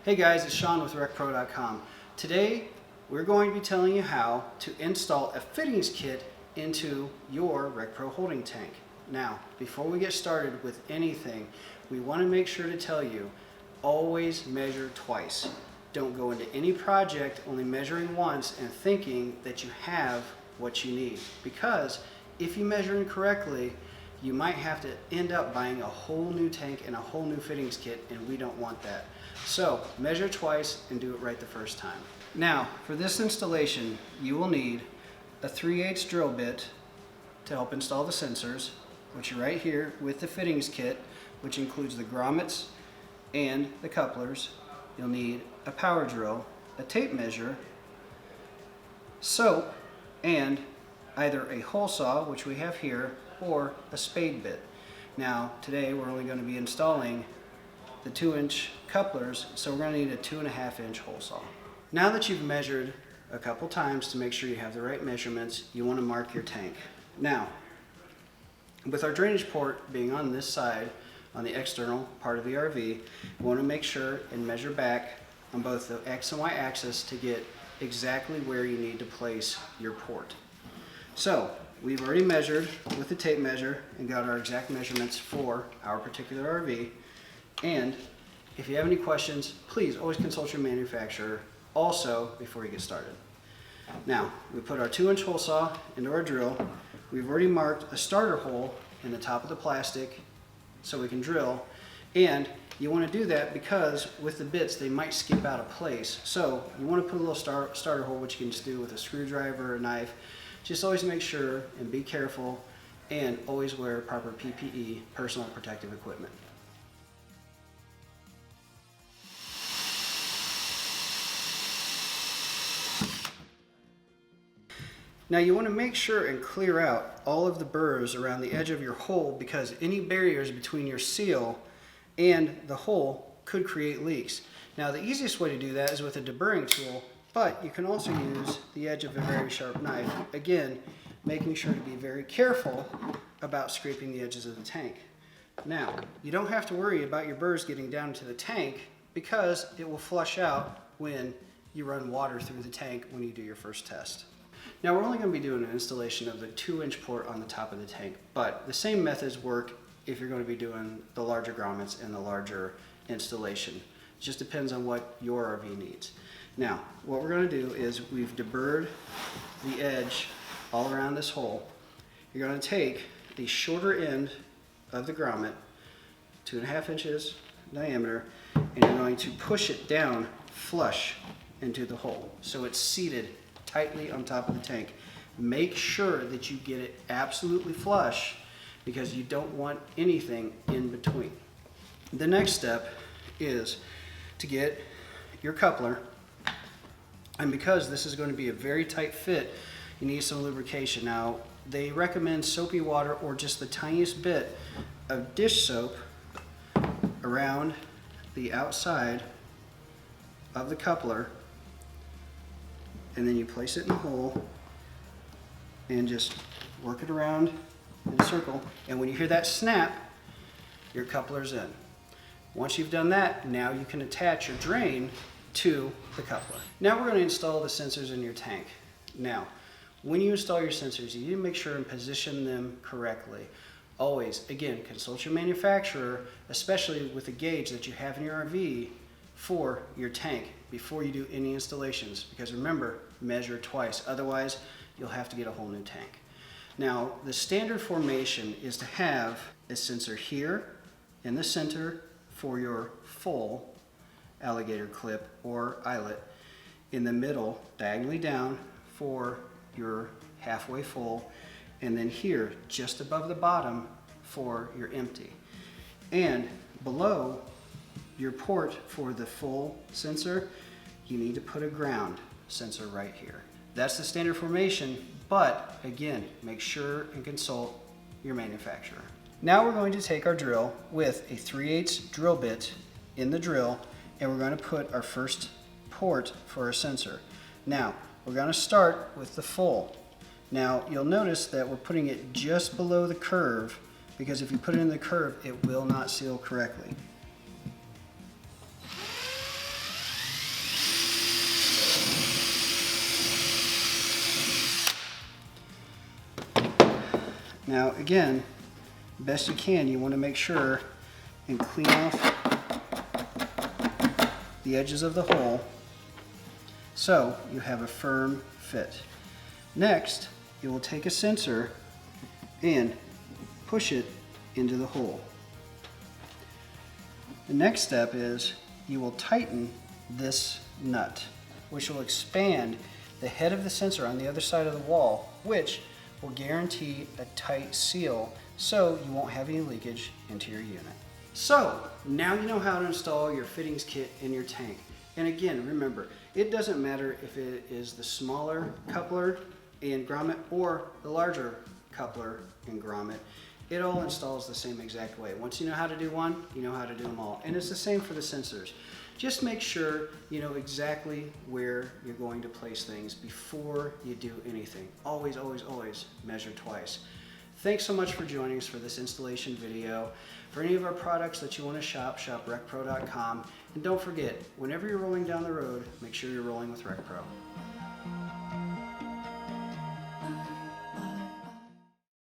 Hey guys, it's Sean with RecPro.com. Today we're going to be telling you how to install a fittings kit into your RecPro holding tank. Now, before we get started with anything, we want to make sure to tell you, always measure twice. Don't go into any project only measuring once and thinking that you have what you need. Because if you measure incorrectly, you might have to end up buying a whole new tank and a whole new fittings kit, and we don't want that. So measure twice and do it right the first time. Now, for this installation, you will need a 3/8 drill bit to help install the sensors, which are right here with the fittings kit, which includes the grommets and the couplers. You'll need a power drill, a tape measure, soap, and either a hole saw, which we have here, or a spade bit. Now, today we're only going to be installing the 2-inch couplers, so we're going to need a 2.5-inch hole saw. Now that you've measured a couple times to make sure you have the right measurements, you want to mark your tank. Now, with our drainage port being on this side, on the external part of the RV, you want to make sure and measure back on both the X and Y axis to get exactly where you need to place your port. So, we've already measured with the tape measure and got our exact measurements for our particular RV. And if you have any questions, please always consult your manufacturer also before you get started. Now, we put our 2-inch hole saw into our drill. We've already marked a starter hole in the top of the plastic so we can drill. And you want to do that because with the bits, they might skip out of place. So you want to put a little starter hole, which you can just do with a screwdriver or a knife. Just always make sure and be careful, and always wear proper PPE, personal protective equipment. Now you want to make sure and clear out all of the burrs around the edge of your hole, because any barriers between your seal and the hole could create leaks. Now the easiest way to do that is with a deburring tool, but you can also use the edge of a very sharp knife. Again, making sure to be very careful about scraping the edges of the tank. Now, you don't have to worry about your burrs getting down into the tank because it will flush out when you run water through the tank when you do your first test. Now, we're only going to be doing an installation of the 2-inch port on the top of the tank, but the same methods work if you're going to be doing the larger grommets and the larger installation. It just depends on what your RV needs. Now, what we're going to do is we've deburred the edge all around this hole. You're going to take the shorter end of the grommet, 2.5 inches diameter, and you're going to push it down flush into the hole so it's seated tightly on top of the tank. Make sure that you get it absolutely flush because you don't want anything in between. The next step is to get your coupler. And because this is going to be a very tight fit, you need some lubrication. Now, they recommend soapy water or just the tiniest bit of dish soap around the outside of the coupler. And then you place it in the hole and just work it around in a circle. And when you hear that snap, your coupler's in. Once you've done that, now you can attach your drain to the coupler. Now we're going to install the sensors in your tank. Now, when you install your sensors, you need to make sure and position them correctly. Always, again, consult your manufacturer, especially with the gauge that you have in your RV for your tank before you do any installations. Because remember, measure twice. Otherwise, you'll have to get a whole new tank. Now, the standard formation is to have a sensor here in the center for your full alligator clip or eyelet, in the middle diagonally down for your halfway full, and then here just above the bottom for your empty. And below your port for the full sensor, you need to put a ground sensor right here. That's the standard formation, but again, make sure and consult your manufacturer. Now we're going to take our drill with a 3/8 drill bit in the drill, and we're going to put our first port for our sensor. Now, we're going to start with the full. Now, you'll notice that we're putting it just below the curve, because if you put it in the curve, it will not seal correctly. Now again, best you can, you want to make sure and clean off the edges of the hole so you have a firm fit. Next, you will take a sensor and push it into the hole. The next step is you will tighten this nut, which will expand the head of the sensor on the other side of the wall, which will guarantee a tight seal so you won't have any leakage into your unit. So now you know how to install your fittings kit in your tank. And again, remember, it doesn't matter if it is the smaller coupler and grommet or the larger coupler and grommet. It all installs the same exact way. Once you know how to do one, you know how to do them all. And it's the same for the sensors. Just make sure you know exactly where you're going to place things before you do anything. Always, always, always measure twice. Thanks so much for joining us for this installation video. For any of our products that you want to shop RecPro.com. And don't forget, whenever you're rolling down the road, make sure you're rolling with RecPro.